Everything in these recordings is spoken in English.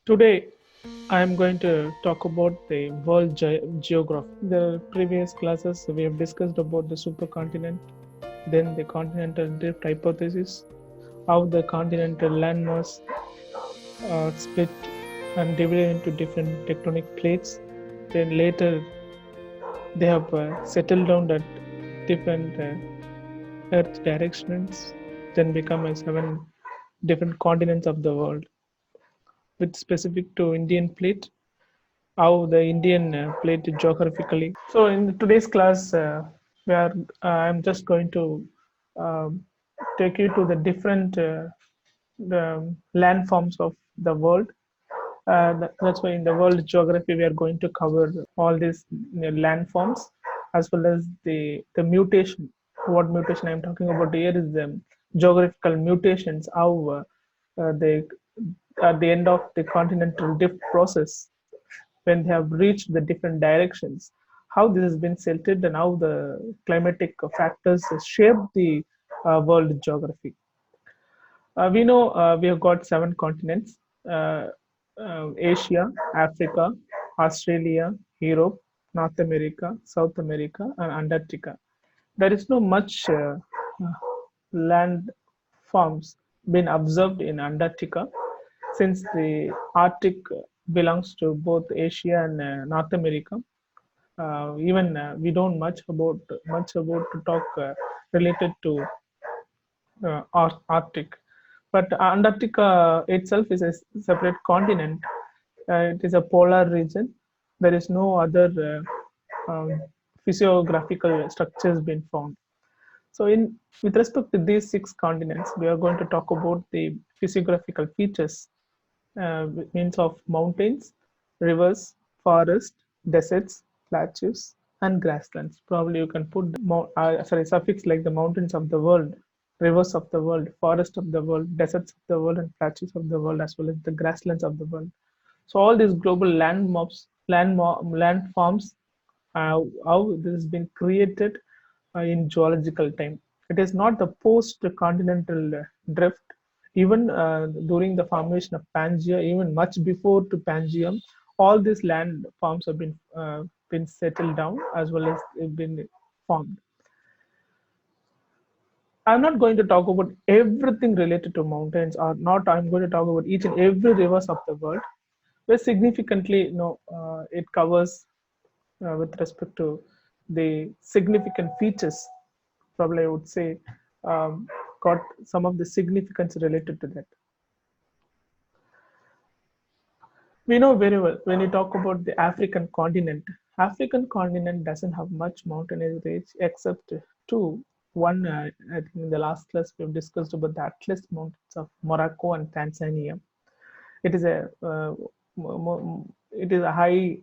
Today, I am going to talk about the world geography. The previous classes we have discussed about the supercontinent, then the continental drift hypothesis, how the continental landmass split and divided into different tectonic plates. Then later, they have settled down at different Earth directions, then become as seven different continents of the world, with specific to Indian plate how the Indian plate geographically. So in today's class, where I'm just going to um, take you to the different the landforms of the world. That's why in the world geography we are going to cover all these landforms as well as the mutation. What mutation I'm talking about here is the geographical mutations. How they at the end of the continental drift process when they have reached the different directions, how this has been settled and how the climatic factors shape the world geography. We know we have got seven continents: uh, Asia, Africa, Australia, Europe, North America, South America, and Antarctica. There is no much land forms been observed in Antarctica since the Arctic belongs to both Asia and North America. Even we don't much about to talk related to Arctic. But Antarctica itself is a separate continent. It is a polar region. There is no other physiographical structures been found. So, in with respect to these six continents, we are going to talk about the physiographical features, means of mountains, rivers, forests, deserts, plateaus, and grasslands. Probably you can put suffix like the mountains of the world, rivers of the world, forests of the world, deserts of the world, and plateaus of the world, as well as the grasslands of the world. So all these global landforms, how this has been created in geological time. It is not the post-continental drift. Even during the formation of Pangea, even much before to Pangaea, all these land forms have been settled down as well as been formed. I'm not going to talk about everything related to mountains, or not. I'm going to talk about each and every rivers of the world, where significantly, it covers with respect to the significant features. Probably I would say got some of the significance related to that. We know very well when you talk about the African continent. African continent doesn't have much mountainous range except two. One, I think in the last class we've discussed about the Atlas Mountains of Morocco and Tanzania. It is a high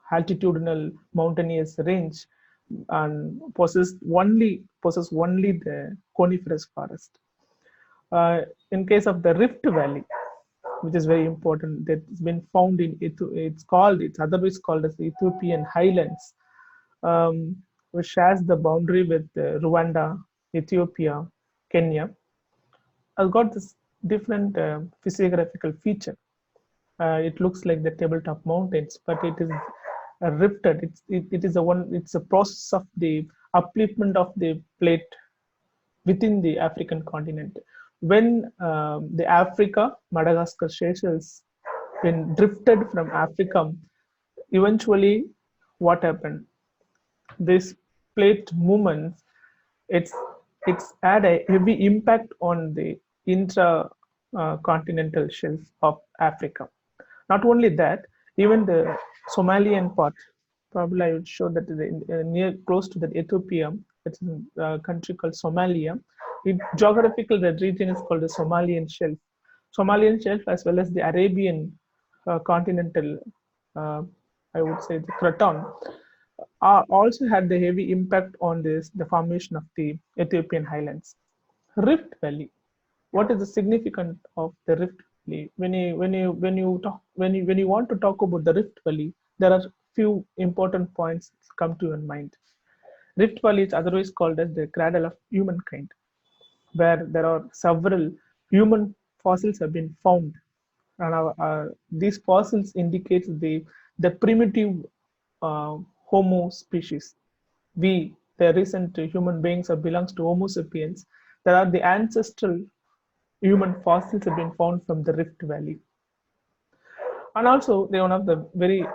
altitudinal mountainous range and possess only the coniferous forest. In case of the Rift Valley, which is very important, that's been found in it's otherwise called as the Ethiopian Highlands, which shares the boundary with Rwanda, Ethiopia, Kenya. Has got this different physiographical feature. It looks like the tabletop mountains, but it is rifted. It is a one. It's a process of the upliftment of the plate within the African continent. When the Africa, Madagascar, Seychelles, when drifted from Africa, eventually what happened? This plate movement, it's it's had a heavy impact on the intra continental shelf of Africa. Not only that, even the Somalian part, probably I would show that near close to the Ethiopia, it's a country called Somalia. Geographical, the region is called the Somalian Shelf. Somalian Shelf as well as the Arabian continental, uh, I would say the Craton, also had the heavy impact on the formation of the Ethiopian highlands. Rift Valley. What is the significance of the Rift Valley? When you want to talk about the Rift Valley, there are few important points come to your mind. Rift Valley is otherwise called as the cradle of humankind, where there are several human fossils have been found. and these fossils indicates the primitive Homo species. We, the recent human beings, or belongs to Homo sapiens. There are the ancestral human fossils have been found from the Rift Valley, and also they one of the very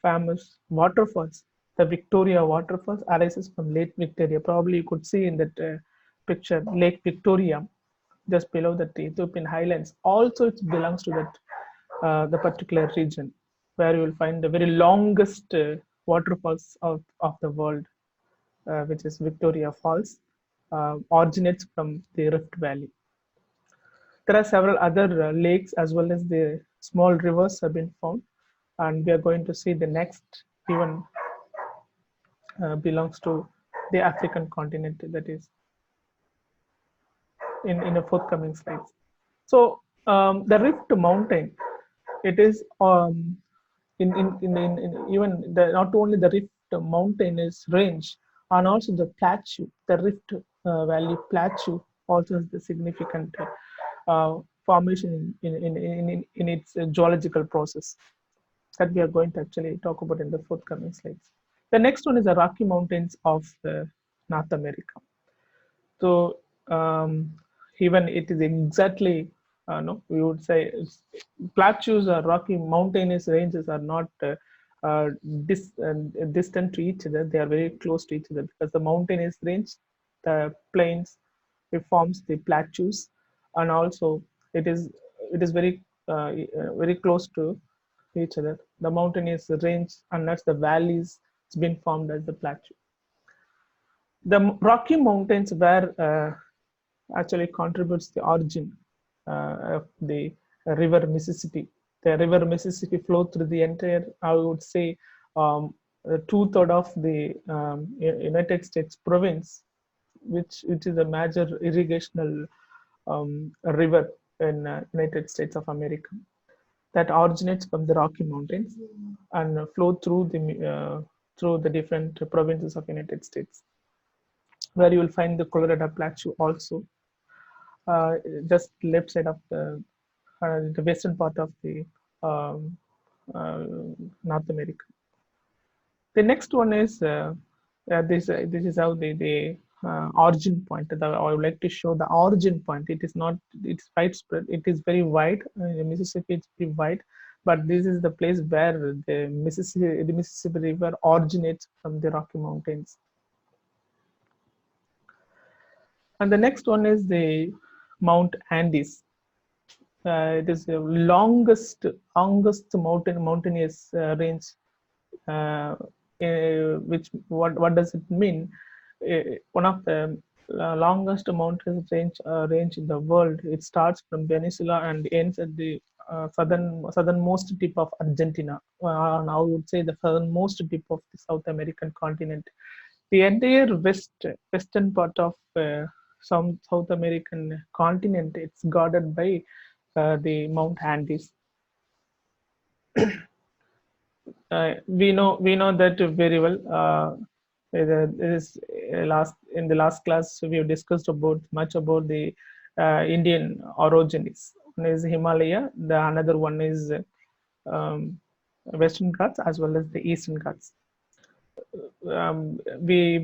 famous waterfalls. The Victoria waterfalls arises from Lake Victoria. Probably you could see in that picture Lake Victoria just below the Ethiopian highlands. Also, it belongs to that the particular region where you will find the very longest waterfalls of the world, which is Victoria Falls, originates from the Rift Valley. There are several other lakes as well as the small rivers have been found, and we are going to see the next even belongs to the African continent, that is in a forthcoming slides. So the Rift Mountain, it is in even the not only the Rift Mountain is range, and also the plateau, the Rift Valley plateau also has the significant formation in its geological process that we are going to actually talk about in the forthcoming slides. The next one is the Rocky Mountains of North America. So even it is exactly no, we would say plateaus or rocky mountainous ranges are not uh, dis, uh, distant to each other. They are very close to each other because the mountainous range, the plains, it forms the plateaus, and also it is it is very close to each other. The mountainous range, unless the valleys, it's been formed as the plateau. The Rocky Mountains were actually contributes the origin of the river Mississippi. The river Mississippi flowed through the entire, I would say, two-thirds of the United States province, which is a major irrigational river in United States of America that originates from the Rocky Mountains and flow through the different provinces of United States, where you will find the Colorado Plateau also, uh, just left side of the western part of the um, uh, North America. The next one is this is how the origin point. I would like to show the origin point. It is not, it's widespread. It is very wide. Mississippi is pretty wide, but this is the place where the Mississippi River originates from the Rocky Mountains. And the next one is the Mount Andes. It is the longest mountainous range. Uh, which what does it mean? One of the longest mountain range in the world. It starts from Venezuela and ends at the southernmost tip of Argentina. Now I would say the southernmost tip of the South American continent. The entire western part of some South American continent, it's guarded by the Mount Andes. We know that very well. Is last in the last class we have discussed about much about the Indian orogenies. One is Himalaya, the another one is um, Western Ghats as well as the Eastern Ghats. We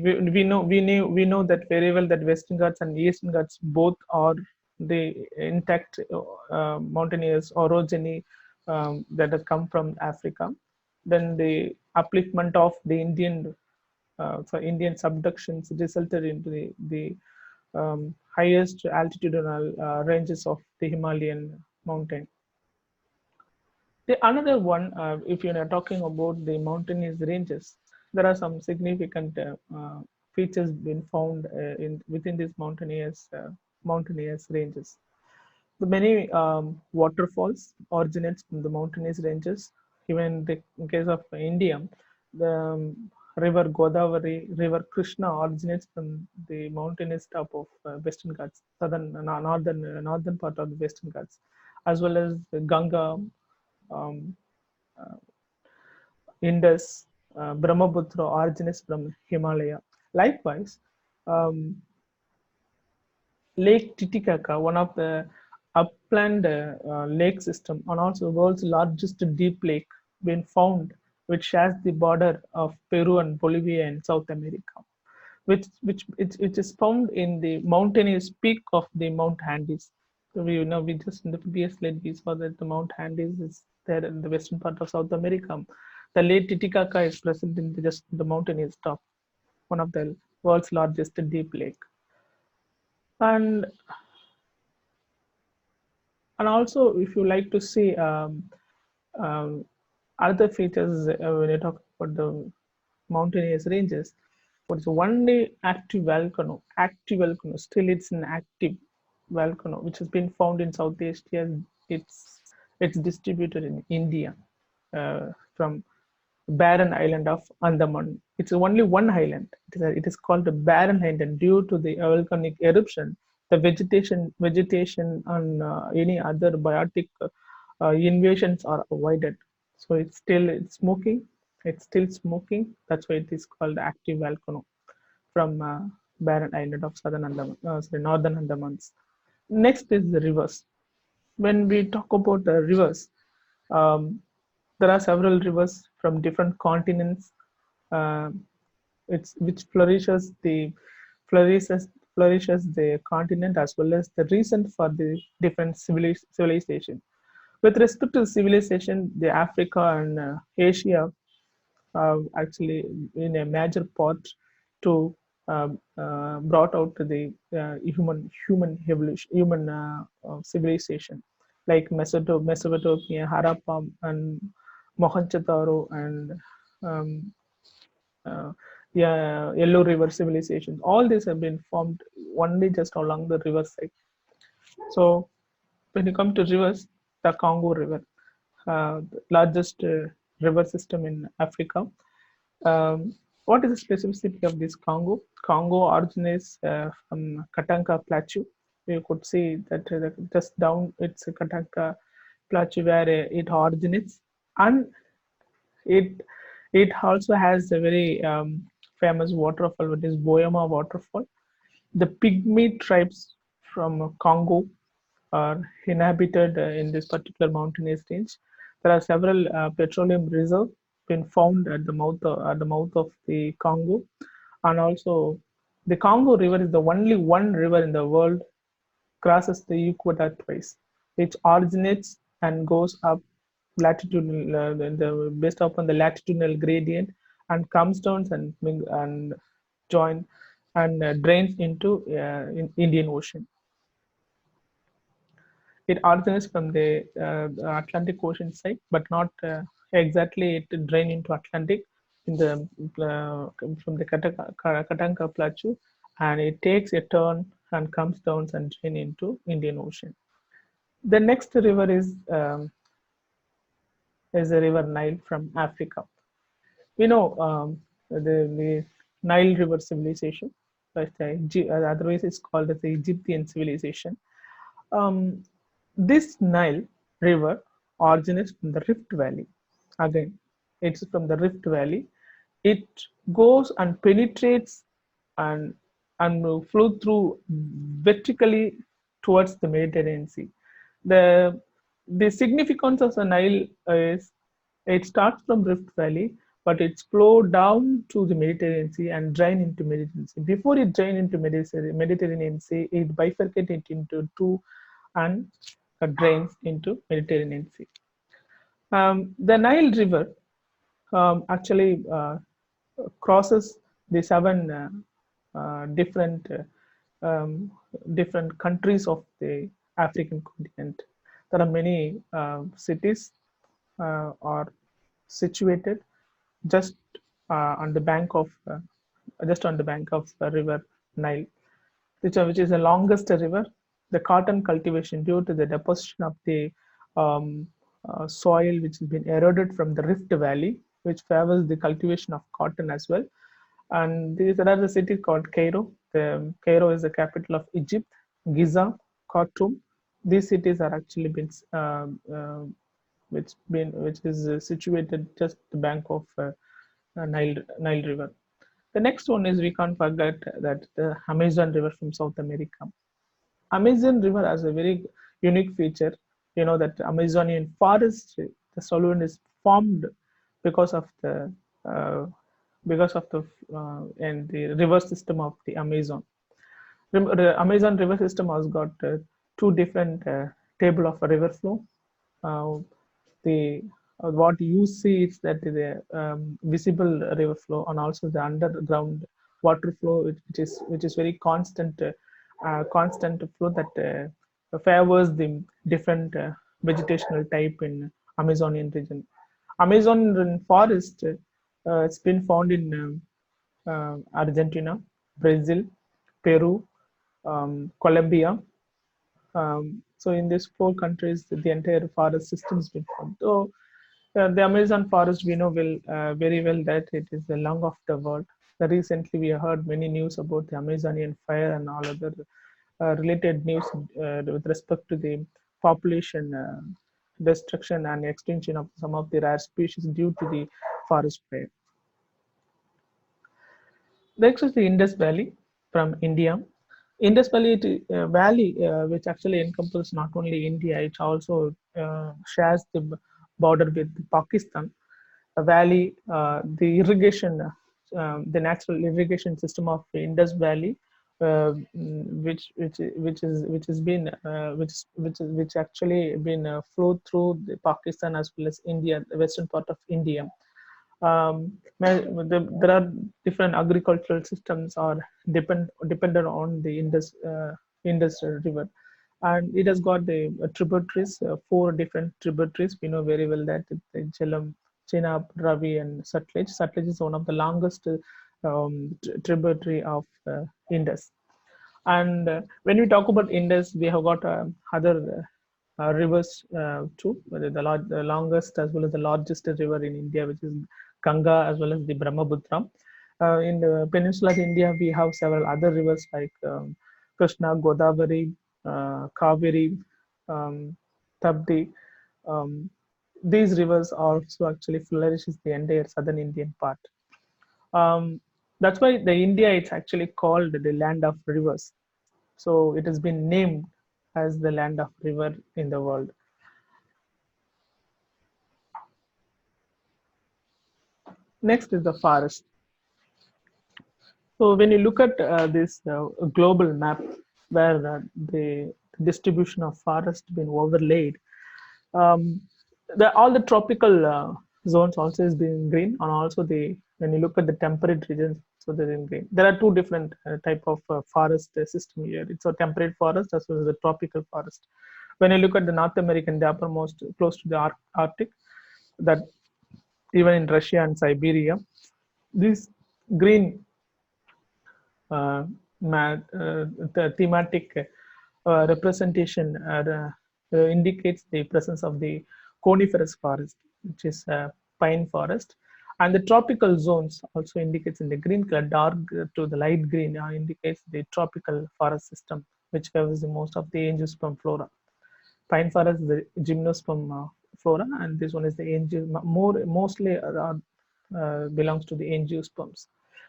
know that very well that Western Ghats and Eastern Ghats both are the intact mountainous orogeny that has come from Africa. Then the upliftment of the Indian subductions resulted into the highest altitudinal ranges of the Himalayan mountain. The another one, if you are talking about the mountainous ranges, there are some significant features been found in within these mountainous ranges. The many waterfalls originates from the mountainous ranges. Even in case of India, the river Godavari, river Krishna originates from the mountainous top of Western Ghats, northern part of the Western Ghats, as well as the Ganga, um, Indus, Brahmaputra originates from Himalaya. Likewise, um, Lake Titicaca, one of the upland lake system, and also the world's largest deep lake, been found, which shares the border of Peru and Bolivia in South America, which is found in the mountainous peak of the Mount Andes. So we just in the previous slide we saw that the Mount Andes is there in the western part of South America. The Lake Titicaca is present in just the mountainous top, one of the world's largest deep lake. And also, if you like to see um, other features when you talk about the mountainous ranges, what is only active volcano, still it's an active volcano, which has been found in South Asia. It's distributed in India, from barren island of Andaman. It's only one island. It is called a barren island due to the volcanic eruption. The vegetation and any other biotic invasions are avoided. So it's smoking. It's still smoking. That's why it is called active volcano from barren island of northern Andamans. Next is the rivers. When we talk about the rivers, um, there are several rivers from different continents, uh, which flourishes flourishes the continent as well as the reason for the different civilization. With respect to civilization, the Africa and Asia actually in a major part to brought out to the human evolution, human civilization, like Mesopotamia, Harappa, and Mohenjo-daro, and um, uh, yeah, Yellow River civilizations. All these have been formed only just along the river side. So when you come to rivers, the Congo River, the largest river system in Africa. What is the specificity of this Congo? Congo originates from Katanka Plateau. You could see that just down it's a Katanka Plateau where it originates, and it it also has a very famous waterfall, which is Boyama waterfall. The Pygmy tribes from Congo are inhabited in this particular mountainous range. There are several petroleum reserves been found at the mouth of the Congo, and also the Congo River is the only one river in the world crosses the equator twice. It originates and goes up latitudinal, based upon the latitudinal gradient, and comes down and join and drains into Indian Ocean. It originates from the Atlantic Ocean side, but not exactly it drain into Atlantic in the from the Katanka Plateau, and it takes a turn and comes down and drain into Indian Ocean. The next river is the river Nile from Africa. We know the Nile River civilization, but otherwise it's called as the Egyptian civilization. Um, this Nile River originates from the Rift Valley. Again, it's from the Rift Valley. It goes and penetrates and flow through vertically towards the Mediterranean Sea. The the significance of the Nile is it starts from Rift Valley, but it's flow down to the Mediterranean Sea and drain into Mediterranean Sea. Before it drain into Mediterranean Sea, it bifurcates it into two and drains into Mediterranean Sea. The Nile River actually crosses the seven different different countries of the African continent. There are many cities are situated just on the bank of the river Nile, which is the longest river. The cotton cultivation, due to the deposition of the um, soil which has been eroded from the Rift Valley, which favors the cultivation of cotton as well. And there are the cities called Cairo. Cairo is the capital of Egypt. Giza, Khartoum. These cities are actually been which is situated just the bank of Nile River. The next one is, we can't forget that the Amazon River from South America. Amazon River has a very unique feature. You know that Amazonian forest, the solvent is formed because of the uh, and the river system of the Amazon. The Amazon river system has got two different table of river flow. Uh, the what you see is that the visible river flow and also the underground water flow, which is very constant flow that favors the different vegetational type in Amazonian region. Amazon forest, it's been found in Argentina, Brazil, Peru, Colombia. So in these four countries, the entire forest system has been formed. So the Amazon forest, we know very well that it is the lung of the world. Recently, we heard many news about the Amazonian fire and all other related news with respect to the population destruction and extinction of some of the rare species due to the forest fire. Next is the Indus Valley from India. Indus Valley, which actually encompasses not only India, it also shares the border with Pakistan. A valley, the irrigation, the natural irrigation system of the Indus Valley, which has been which actually been flowed through the Pakistan as well as India, the western part of India. There are different agricultural systems are dependent on the Indus River, and it has got the tributaries, four different tributaries. We know very well that the Jhelum, Chenab, Ravi, and Sutlej. Sutlej is one of the longest tributary of Indus. And when we talk about Indus, we have got other rivers too, the longest as well as the largest river in India, which is Ganga as well as the Brahmaputra. In the peninsula of India, we have several other rivers like Krishna, Godavari, Kaveri, Tabdi. Um, these rivers also actually flourishes the entire southern Indian part. Um, that's why the India it's actually called the land of rivers. So it has been named as the land of river in the world. Next is the forest. So when you look at this global map where the distribution of forest been overlaid, um, all the tropical zones also is being green, and also the when you look at the temperate regions, so they're in green. There are two different type of forest system here. It's a temperate forest as well as a tropical forest. When you look at the North American, the uppermost close to the Arctic, that even in Russia and Siberia, this green uh, the thematic representation indicates the presence of the coniferous forest, which is pine forest, and the tropical zones also indicates in the green color, dark to the light green indicates the tropical forest system, which covers the most of the angiosperm flora. Pine forest is the gymnosperm flora, and this one is the mostly belongs to the angiosperms.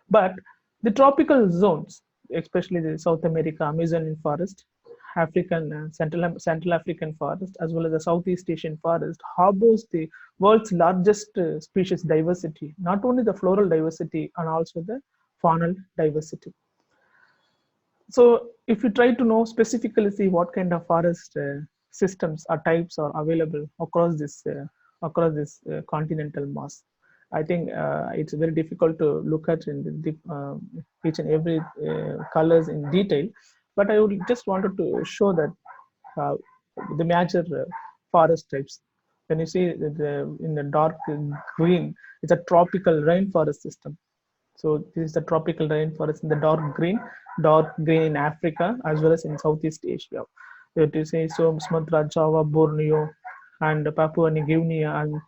But the tropical zones, especially the South America Amazonian forest, African Central African forest, as well as the Southeast Asian forest, harbors the world's largest species diversity, not only the floral diversity and also the faunal diversity. So if you try to know specifically see what kind of forest systems or types are available across this continental mass, I think it's very difficult to look at in each and every colors in detail. But I would just wanted to show that uh, the major forest types. When you see in the dark green, it's a tropical rainforest system. So this is the tropical rainforest in the dark green in Africa as well as in Southeast Asia. It is so Sumatra, Java, Borneo, and Papua New Guinea and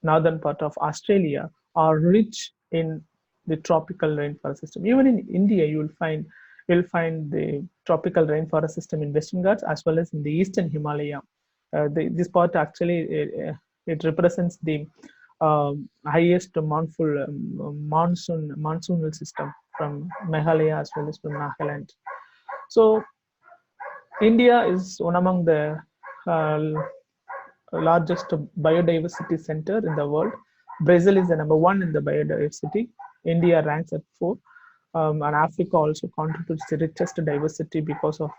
northern part of Australia are rich in the tropical rainforest system. Even in India, you'll find the tropical rainforest system in Western Ghats as well as in the Eastern Himalaya. This part actually it represents the highest monsoonal system from Meghalaya as well as from Nagaland. So India is one among the uh, largest biodiversity center in the world. Brazil is the number one in the biodiversity. India ranks at four. And Africa also contributes the richest diversity because of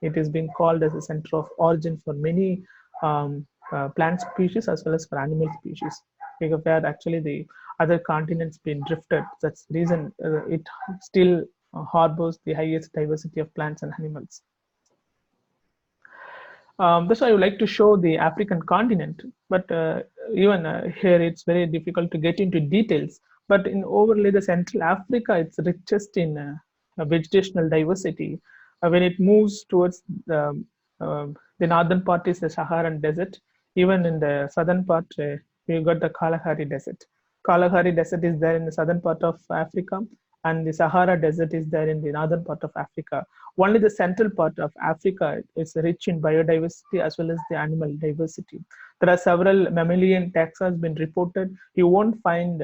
it is being called as a center of origin for many plant species as well as for animal species. Because where actually the other continents been drifted, that's the reason it still harbors the highest diversity of plants and animals. That's why I would like to show the African continent, but even here it's very difficult to get into details. But in overlay the Central Africa, it's richest in vegetational diversity. When it moves towards the northern part is the Saharan desert. Even in the southern part, we've got the Kalahari desert. Kalahari desert is there in the southern part of Africa, and the Sahara desert is there in the northern part of Africa. Only the central part of Africa is rich in biodiversity as well as the animal diversity. There are several mammalian taxa been reported. You won't find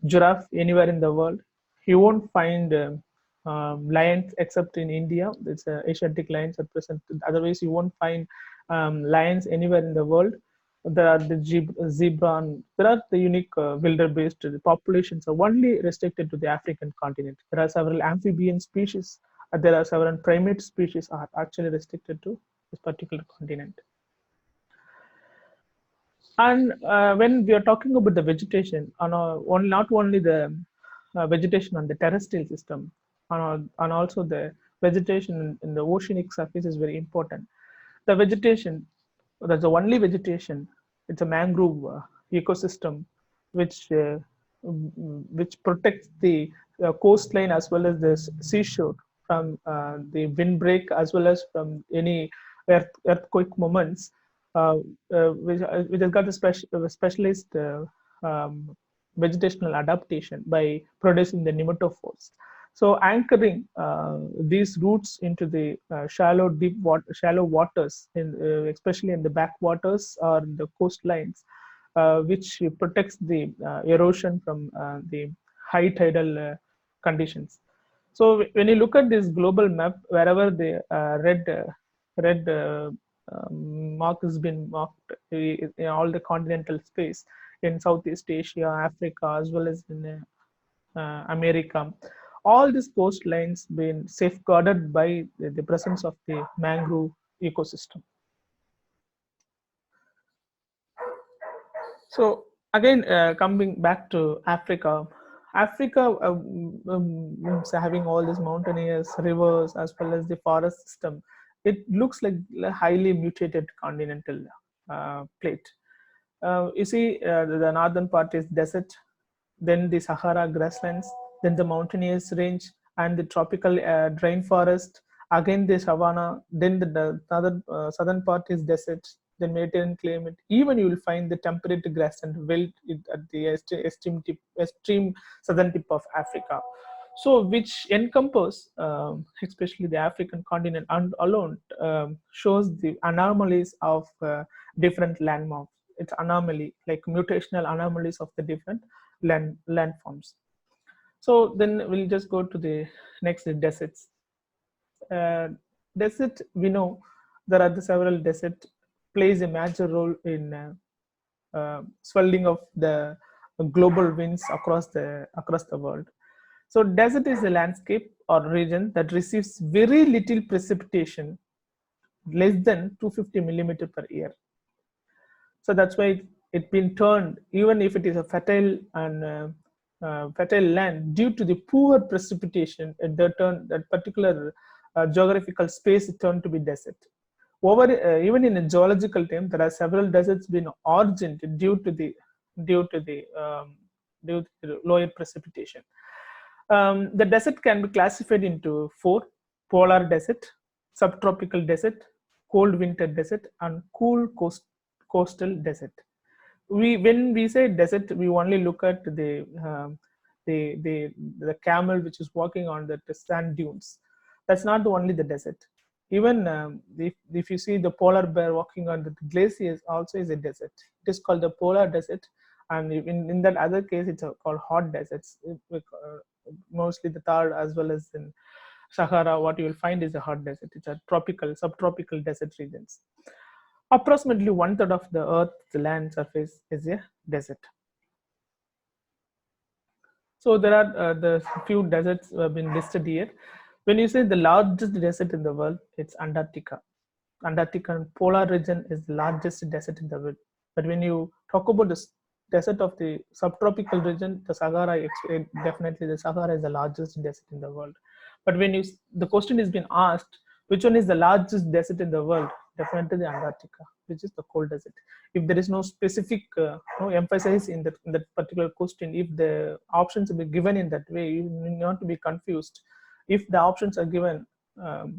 giraffe anywhere in the world. You won't find lions except in India. It's Asiatic lions are present. Otherwise, you won't find lions anywhere in the world. There are the zebra, and there are the unique wildebeest. The populations are only restricted to the African continent. There are several amphibian species. There are several primate species are actually restricted to this particular continent. And when we are talking about the vegetation, not only the vegetation on the terrestrial system, and also the vegetation in the oceanic surface is very important. The vegetation, that's the only vegetation, it's a mangrove ecosystem which which protects the coastline as well as the seashore from the windbreak as well as from any earthquake moments, which has got a specialist vegetational adaptation by producing the nematophores. So anchoring these roots into the shallow waters, especially in the backwaters or the coastlines, which protects the erosion from the high tidal conditions. So when you look at this global map, wherever the red mark has been marked in all the continental space in Southeast Asia, Africa, as well as in America, all these coastlines been safeguarded by the presence of the mangrove ecosystem. So again, coming back to Africa, Africa having all these mountainous rivers as well as the forest system, it looks like a highly mutated continental plate. You see, the northern part is desert, then the Sahara grasslands, then the mountainous range, and the tropical rainforest. Again, the savanna. Then the other southern part is desert. Then Mediterranean climate. Even you will find the temperate grassland well at the extreme southern tip of Africa. So, which encompass, especially the African continent, and alone shows the anomalies of different landmarks. It's anomaly, like mutational anomalies of the different landforms. So then we'll just go to the next deserts. Uh, Desert, we know there are the several desert plays a major role in swelling of the global winds across the world. So desert is a landscape or region that receives very little precipitation, less than 250 millimeter per year. So that's why it's been turned, even if it is a fertile land, due to the poor precipitation, that particular geographical space is turned to be desert. Even in a geological term, there are several deserts been origined due to the lower precipitation. The desert can be classified into four: polar desert, subtropical desert, cold winter desert, and cool coastal desert. When we say desert, we only look at the camel which is walking on the sand dunes. That's not only the desert. Even if you see the polar bear walking on the glaciers, also is a desert. It is called the polar desert, and in that other case, it's called hot deserts. Mostly the Thar as well as in Sahara, what you will find is a hot desert. It's a tropical, subtropical desert regions. Approximately one third of the Earth's land surface is a desert. So there are the few deserts have been listed here. When you say the largest desert in the world, it's Antarctica. Antarctica polar region is the largest desert in the world. But when you talk about the desert of the subtropical region, the Sahara, definitely the Sahara is the largest desert in the world. But when the question is being asked, which one is the largest desert in the world? Definitely the Antarctica, which is the cold desert. If there is no specific no emphasis in that particular question, if the options will be given in that way, you need not to be confused. If the options are given,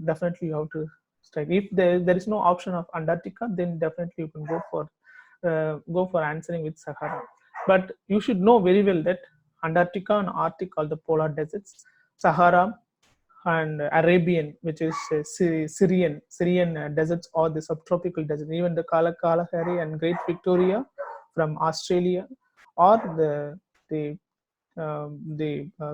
definitely you have to strike. If there is no option of Antarctica, then definitely you can go for answering with Sahara. But you should know very well that Antarctica and Arctic are the polar deserts. Sahara and Arabian, which is Syrian deserts, or the subtropical deserts. Even the Kalahari and Great Victoria from Australia, or the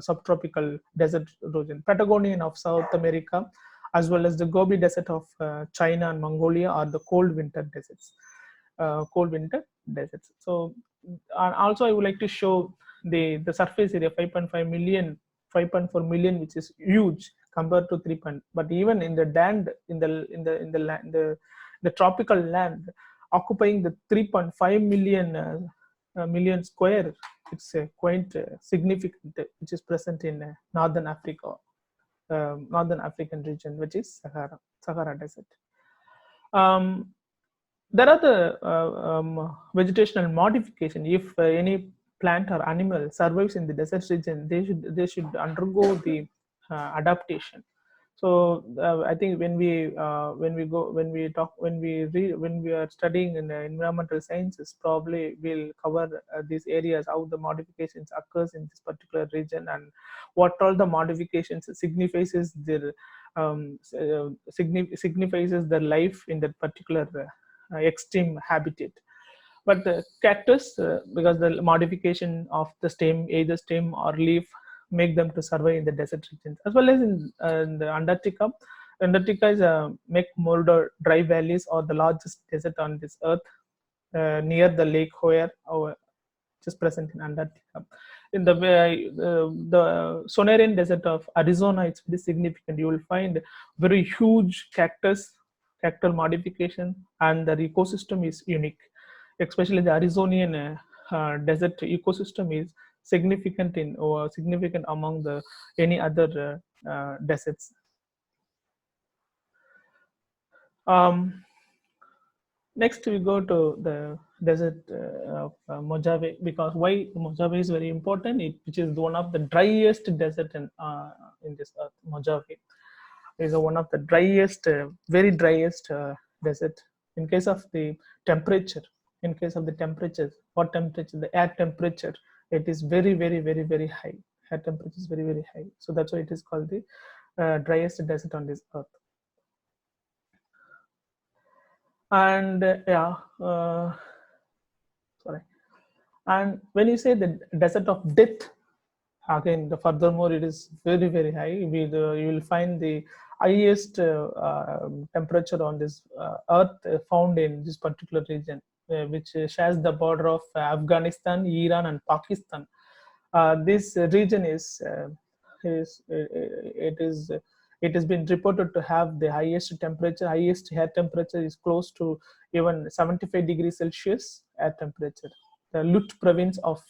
subtropical desert region. Patagonian of South America, as well as the Gobi Desert of China and Mongolia, are the cold winter deserts. Cold winter deserts. So, and also I would like to show the surface area 5.5 million, 5.4 million, which is huge compared to 3. But even in the land, the tropical land, occupying the 3.5 million million square, it's quite significant, which is present in northern Africa, northern African region, which is Sahara Desert. Um, there are the vegetational modification. If any plant or animal survives in the desert region, they should undergo the adaptation. So I think when we are studying in the environmental sciences, probably we'll cover these areas, how the modifications occurs in this particular region, and what all the modifications signifies their signifies their life in that particular extreme habitat. But the cactus, because the modification of the stem, either stem or leaf, make them to survive in the desert regions, as well as in the Antarctica. Antarctica is a McMurdo dry valleys, or the largest desert on this earth, near the Lake Hoyer, which is present in Antarctica. In the Sonoran Desert of Arizona, it's very significant. You will find very huge cactal modification, and the ecosystem is unique. Especially the Arizonian desert ecosystem is significant in or significant among the any other deserts. Um, Next, we go to the desert of Mojave, because why Mojave is very important, which is one of the driest desert in this earth. Mojave is one of the driest, very driest desert. In case of the temperature, what temperature? The air temperature, it is very, very, very, very high. Air temperature is very, very high. So that's why it is called the driest desert on this earth. And sorry. And when you say the desert of death, again, furthermore, it is very, very high. You will find the highest temperature on this earth found in this particular region, which shares the border of Afghanistan, Iran, and Pakistan. This region is it is it has been reported to have the highest temperature. Highest air temperature is close to even 75 degrees Celsius air temperature. The Lut province of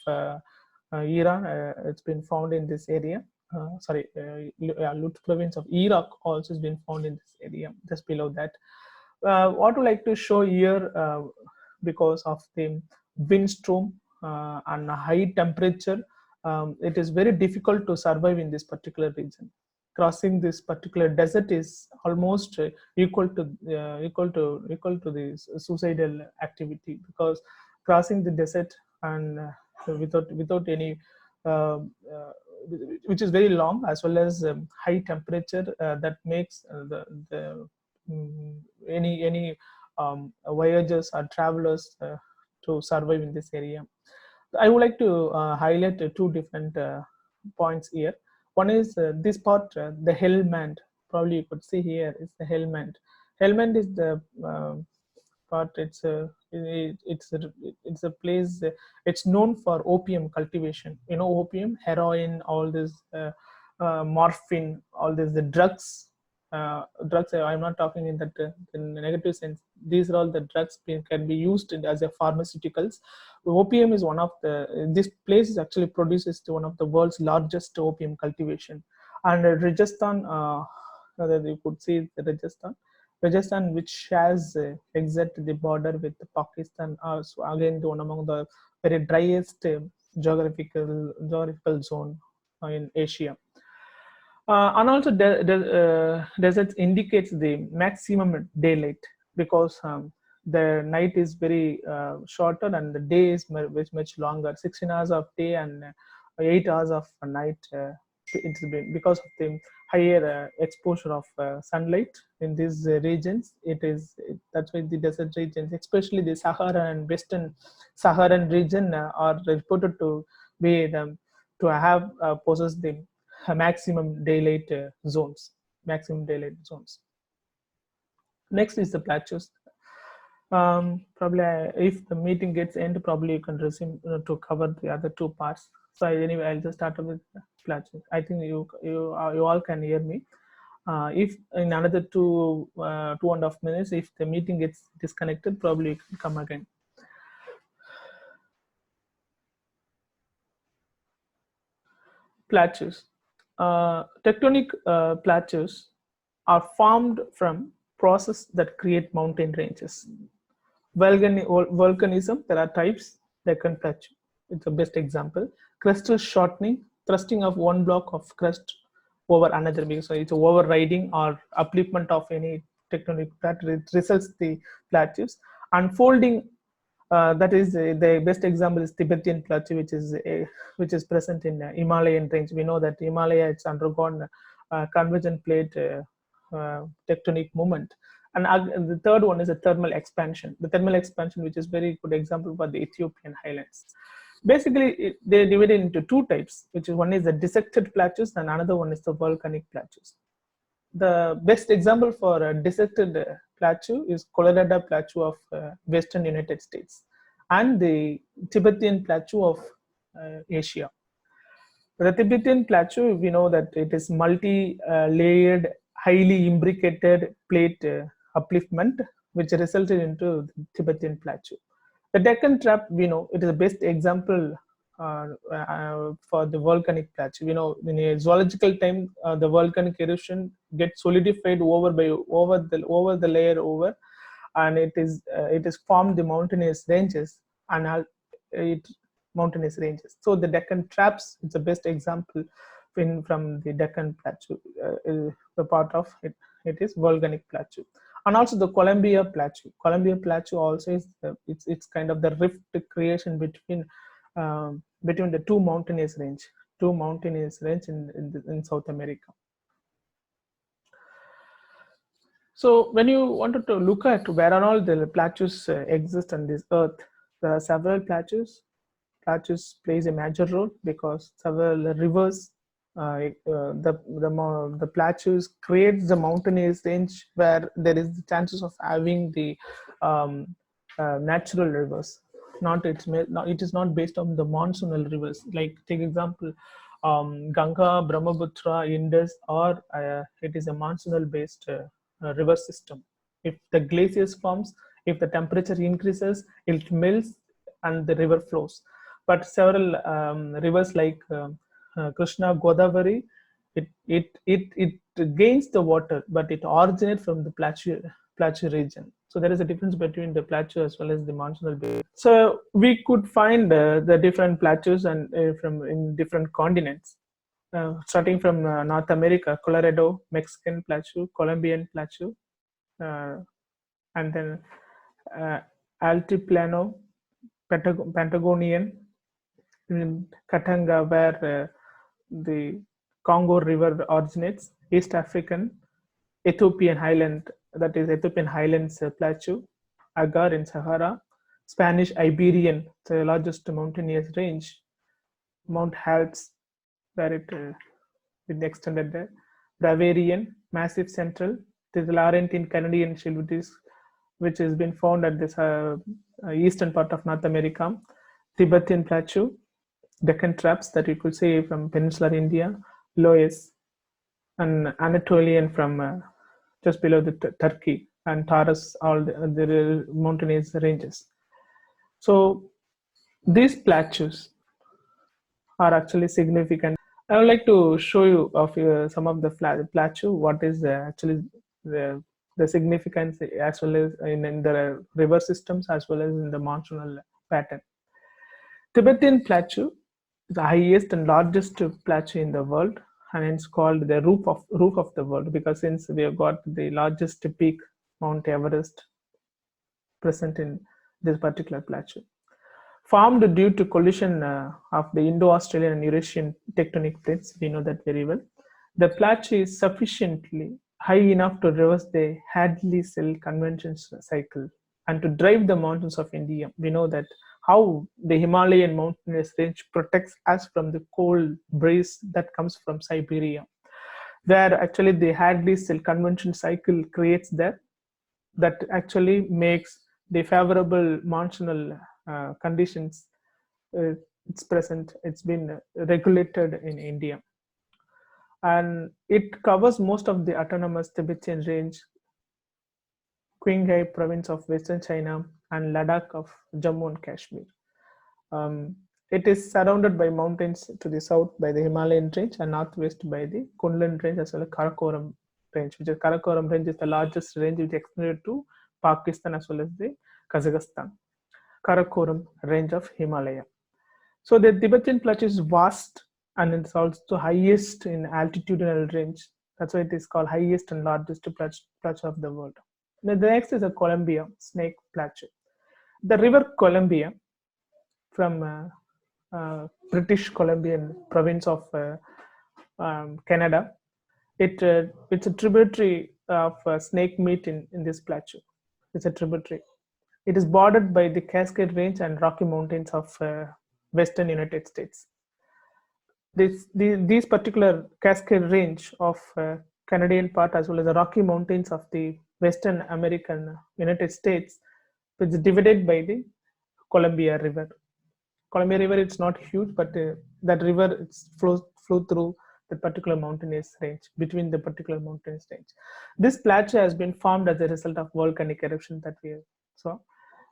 Iran, it's been found in this area. Lut province of Iraq also has been found in this area, just below that. What I would like to show here, because of the windstorm and high temperature, it is very difficult to survive in this particular region. Crossing this particular desert is almost equal to the suicidal activity, because crossing the desert and without any which is very long, as well as high temperature, that makes any voyagers or travelers to survive in this area. I would like to highlight two different points here. One is this part, the Helmand. Probably you could see here is the Helmand. Helmand is the part. It's a place. It's known for opium cultivation. You know, opium, heroin, all this morphine, all this the drugs. Drugs. I'm not talking in that in a negative sense. These are all the drugs can be used as a pharmaceuticals. Opium is one of the. This place is actually produces one of the world's largest opium cultivation, and Rajasthan. That you could see the Rajasthan, which has exact the border with Pakistan, so again one among the very driest geographical zone in Asia. And also, deserts indicates the maximum daylight because the night is very shorter and the day is much longer. 16 hours of day and 8 hours of night. It's been because of the higher exposure of sunlight in these regions. That's why the desert regions, especially the Sahara and Western Saharan region, are reported to be to have possess the maximum daylight zones. Maximum daylight zones. Next is the plateaus. Probably if the meeting gets end, probably you can resume to cover the other two parts. So anyway, I'll just start with plateaus. I think you all can hear me. If in another 2.5 minutes, if the meeting gets disconnected, probably you can come again. Plateaus. Tectonic plateaus are formed from processes that create mountain ranges. Volcanism, there are types. Deccan Plateau, it's the best example. Crustal shortening, thrusting of one block of crust over another, because it's overriding or upliftment of any tectonic plateau. It results the plateaus. Unfolding, that is the best example is Tibetan Plateau, which is present in Himalayan range. We know that Himalaya it's undergone convergent plate tectonic movement. And the third one is a thermal expansion. The thermal expansion, which is very good example for the Ethiopian highlands. Basically, they divided into two types, which is one is the dissected plateaus and another one is the volcanic plateaus. The best example for a dissected plateau is Colorado Plateau of Western United States and the Tibetan Plateau of Asia. The Tibetan Plateau, we know that it is multi-layered, highly imbricated plate upliftment, which resulted into the Tibetan Plateau. The Deccan Trap, we know, it is the best example for the volcanic plateau. You know, in a zoological time, the volcanic eruption gets solidified over the layer over, and it is formed the mountainous ranges and it mountainous ranges. So the Deccan Traps, it's the best example from the Deccan Plateau. The part of it, it is volcanic plateau. And also the Columbia Plateau. Columbia Plateau also is it's kind of the rift creation between the two mountainous range in South America. So when you wanted to look at where all the plateaus exist on this earth, there are several plateaus. Plateaus plays a major role because several rivers, the plateaus creates the mountainous range where there is the chances of having the natural rivers. It is not based on the monsoonal rivers. Like take example, Ganga, Brahmaputra, Indus, or it is a monsoonal based river system. If the glaciers forms, if the temperature increases, it melts and the river flows. But several rivers like Krishna, Godavari, it gains the water, but it originates from the plateau region. So there is a difference between the plateau as well as the monsoonal basin. So we could find the different plateaus and from in different continents. Starting from North America, Colorado, Mexican Plateau, Colombian Plateau, and then Altiplano, Patagonian, in Katanga, where the Congo River originates, East African, Ethiopian Highland, that is Ethiopian Highlands Plateau, Agar in Sahara, Spanish Iberian, the largest mountainous range, Mount Alps, where it with the extended Bavarian, Massive Central, the Laurentine Canadian Shield, which has been found at this eastern part of North America, Tibetan Plateau, Deccan Traps that you could say from peninsular India, Loess, and Anatolian from just below the Turkey, and Taurus, all the mountainous ranges. So these plateaus are actually significant. I would like to show you of some of the plateau. What is actually the the significance as well as in the river systems as well as in the monsoonal pattern. Tibetan Plateau is the highest and largest plateau in the world, and it's called the roof of the world because since we have got the largest peak, Mount Everest, present in this particular plateau. Formed due to collision of the Indo-Australian and Eurasian tectonic plates, we know that very well. The plateau is sufficiently high enough to reverse the Hadley cell convergence cycle and to drive the mountains of India. We know that how the Himalayan mountainous range protects us from the cold breeze that comes from Siberia, where actually the Hadley cell convergence cycle creates that actually makes the favorable monsoonal conditions it's present. It's been regulated in India, and it covers most of the autonomous Tibetan range, Qinghai province of Western China, and Ladakh of Jammu and Kashmir. Um, it is surrounded by mountains to the south by the Himalayan range and northwest by the Kunlun range as well as Karakoram range, which is Karakoram range is the largest range which extended to Pakistan as well as the Kazakhstan. Karakoram range of Himalaya. So the Tibetan Plateau is vast and it's also highest in altitudinal range. That's why it is called highest and largest plateau of the world. The next is a Columbia Snake Plateau. The river Columbia from British Columbian province of Canada. It's a tributary of Snake Meat in this plateau. It's a tributary. It is bordered by the Cascade Range and Rocky Mountains of western United States. These particular Cascade Range of Canadian part as well as the Rocky Mountains of the Western American United States, which is divided by the Columbia River. Columbia River, it's not huge, but that river flows through the particular mountainous range, between the particular mountainous range. This plateau has been formed as a result of volcanic eruption that we saw,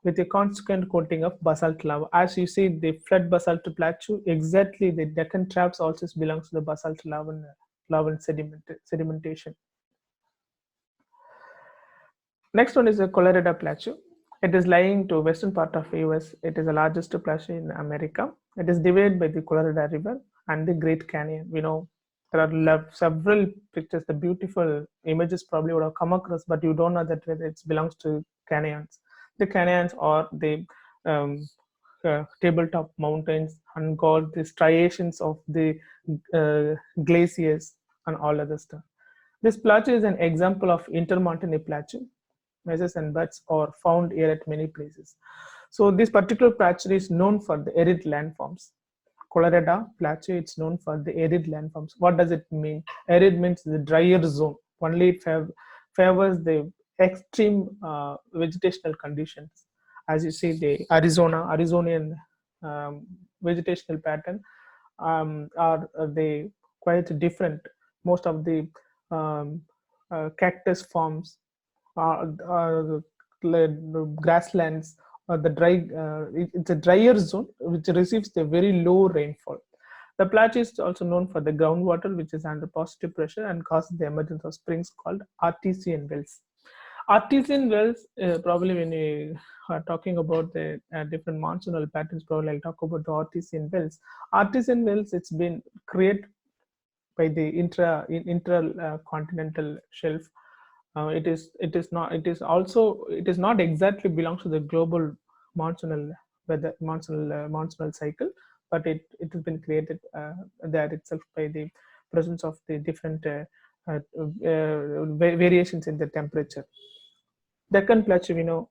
with a consequent coating of basalt lava. As you see, the flood basalt plateau, exactly the Deccan Traps also belongs to the basalt lava sedimentation. Next one is the Colorado Plateau. It is lying to western part of US. It is the largest plateau in America. It is divided by the Colorado River and the Great Canyon. We know there are several pictures, the beautiful images probably would have come across, but you don't know that whether it belongs to canyons. The canyons are the tabletop mountains and got the striations of the glaciers and all other stuff. This plateau is an example of intermontane plateau. Mesas and buds are found here at many places. So this particular plateau is known for the arid landforms. Colorado Plateau, it's known for the arid landforms. What does it mean? Arid means the drier zone. Only it favors the extreme vegetational conditions. As you see, the Arizonian vegetational pattern are they quite different. Most of the cactus forms grasslands or the dry it's a drier zone which receives the very low rainfall. The plateau is also known for the groundwater which is under positive pressure and causes the emergence of springs called artesian wells. Artesian wells, probably when we are talking about the different monsoonal patterns, probably I'll talk about the artesian wells. Artesian wells, it's been created by the intercontinental shelf. It is not exactly belongs to the global monsoonal weather monsoonal cycle, but it has been created there itself by the presence of the different variations in the temperature. Deccan Plateau, we know,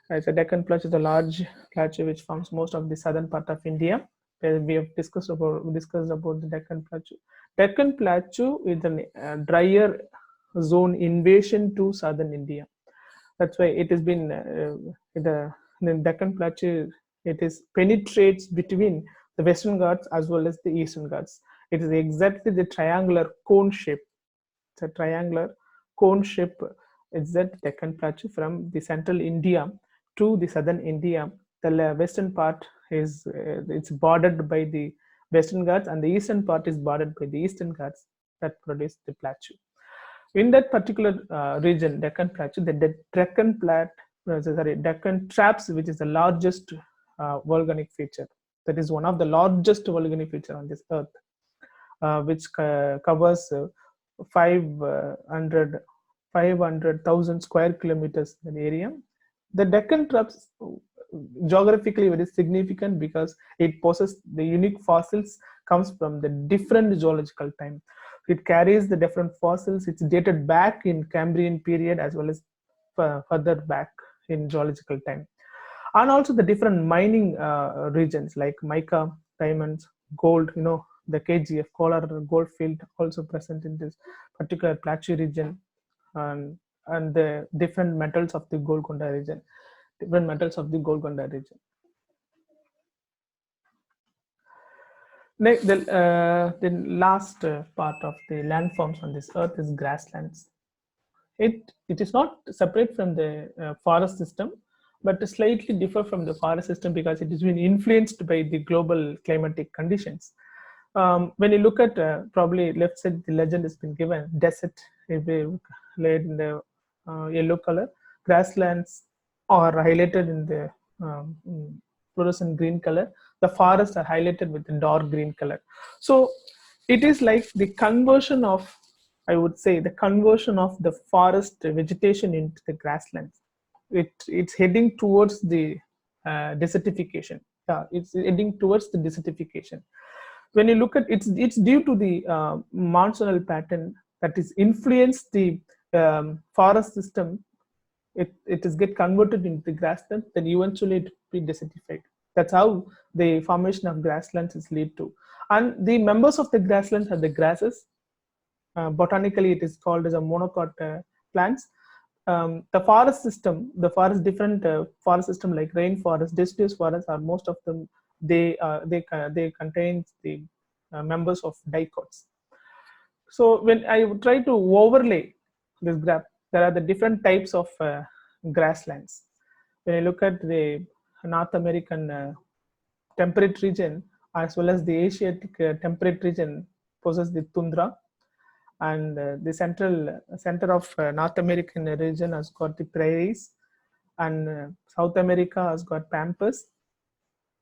the Deccan Plateau is a large plateau which forms most of the southern part of India. We have discussed about the Deccan Plateau. Deccan Plateau is a drier zone invasion to southern India. That's why it has been the Deccan Plateau. It is penetrates between the Western Ghats as well as the Eastern Ghats. It is exactly the triangular cone shape. It's a triangular cone shape. It's that Deccan Plateau from the central India to the southern India. The western part is it's bordered by the Western Ghats, and the eastern part is bordered by the Eastern Ghats that produce the plateau. In that particular region, Deccan Plateau, the Deccan Traps, which is the largest volcanic feature. That is one of the largest volcanic feature on this earth, which covers 500,000 square kilometers in area. The Deccan Traps geographically very significant because it possesses the unique fossils comes from the different geological time. It carries the different fossils. It's dated back in Cambrian period as well as further back in geological time, and also the different mining regions like mica, diamonds, gold. The KGF, Kolar gold field, also present in this particular plateau region, and the different metals of the Golconda region, different metals of the Golconda region. The last part of the landforms on this earth is grasslands. It is not separate from the forest system, but slightly differ from the forest system because it has been influenced by the global climatic conditions. When you look at probably left side, the legend has been given desert will be laid in the yellow color. Grasslands are highlighted in the fluorescent green color. The forests are highlighted with the dark green color. So it is like the conversion of, I would say, the conversion of the forest vegetation into the grasslands. It's heading towards the desertification. Yeah, it's heading towards the desertification. When you look at it's due to the monsoonal pattern that is influenced the forest system. It is get converted into the grassland, then eventually it be desertified. That's how the formation of grasslands is lead to. And the members of the grasslands are the grasses. Botanically, it is called as a monocot plants. The forest system, the forest different forest system like rainforest, deciduous forest are most of them. They contain the members of dicots. So when I try to overlay this graph, there are the different types of grasslands. When I look at the North American temperate region as well as the Asiatic temperate region possess the tundra, and the center of North American region has got the prairies, and South America has got pampas.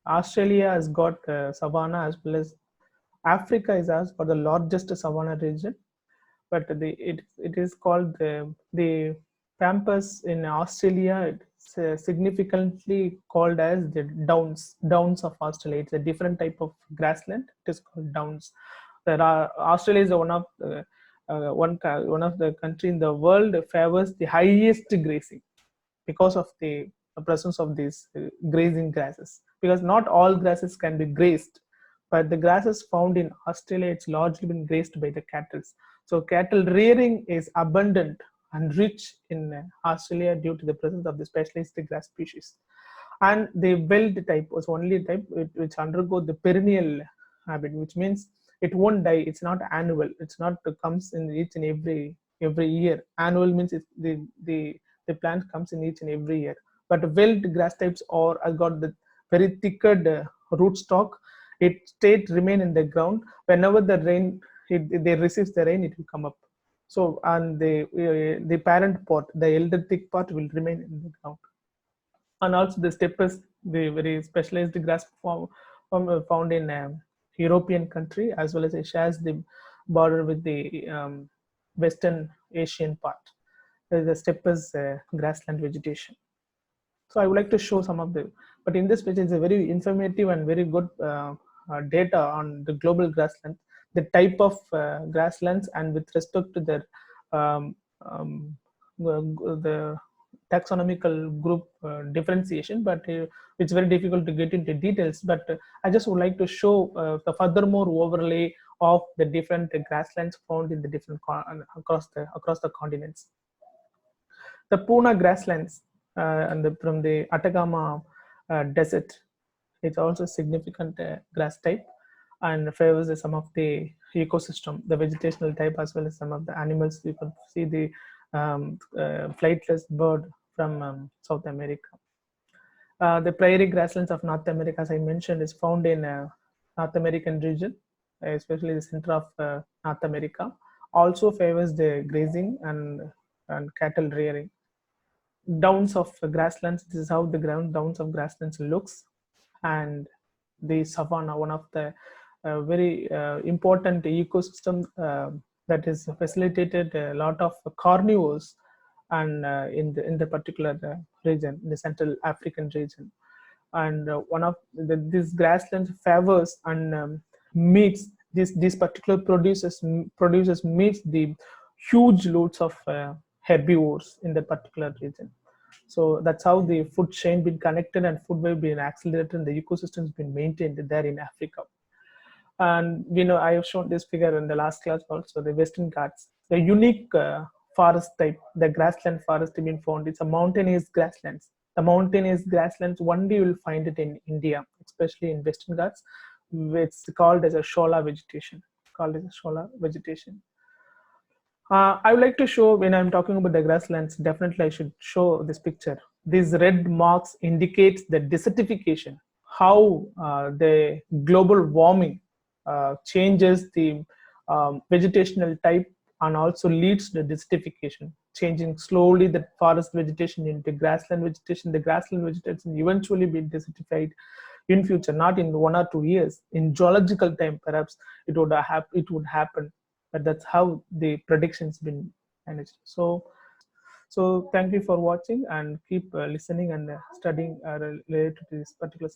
Australia has got savanna, as well as Africa has got the largest savanna region. But it is called the pampas in Australia. It's significantly called as the downs of Australia. It's a different type of grassland. It is called downs. There are Australia is one of the country in the world favors the highest grazing because of the presence of these grazing grasses, because not all grasses can be grazed, but the grasses found in Australia, it's largely been grazed by the cattle. So cattle rearing is abundant and rich in Australia due to the presence of the specialized grass species. And the wild type was only type which undergo the perennial habit, which means it won't die. It's not annual. It's not comes in each and every year. Annual means the plant comes in each and every year. But wild grass types or has got the very thickered rootstock. It stayed remain in the ground. Whenever the rain they receives the rain, it will come up. So and the parent pot, the elder thick part will remain in the ground. And also the steppes, the very specialized grass found in European country, as well as it shares the border with the Western Asian part. The steppes grassland vegetation. So I would like to show some of the, but in this page is a very informative and very good data on the global grassland, the type of grasslands, and with respect to their the taxonomical group differentiation, but it's very difficult to get into details. But I just would like to show the furthermore overlay of the different grasslands found in the different across the continents. The Puna grasslands from the Atacama desert, it's also a significant grass type and favors some of the ecosystem, the vegetational type, as well as some of the animals. You can see the flightless bird from South America. The prairie grasslands of North America, as I mentioned, is found in North American region, especially the center of North America. Also favors the grazing and cattle rearing. Downs of grasslands, this is how the ground downs of grasslands looks. And the savanna, one of the very important ecosystem that is facilitated a lot of carnivores and in the particular region, in the Central African region. And one of these grasslands favors and meets these particular producers meets the huge loads of herbivores in that particular region. So that's how the food chain been connected and food web been accelerated and the ecosystem's been maintained there in Africa. And I have shown this figure in the last class also, the Western Ghats, the unique forest type, the grassland forest been found. It's a mountainous grasslands. The mountainous grasslands, one day you will find it in India, especially in Western Ghats. It's called as a shola vegetation. I would like to show, when I'm talking about the grasslands, definitely I should show this picture. These red marks indicate the desertification, how the global warming changes the vegetational type and also leads to desertification, changing slowly the forest vegetation into grassland vegetation. The grassland vegetation eventually be desertified in future, not in 1 or 2 years. In geological time, perhaps it would happen, but that's how the predictions been managed. So thank you for watching and keep listening and studying related to this particular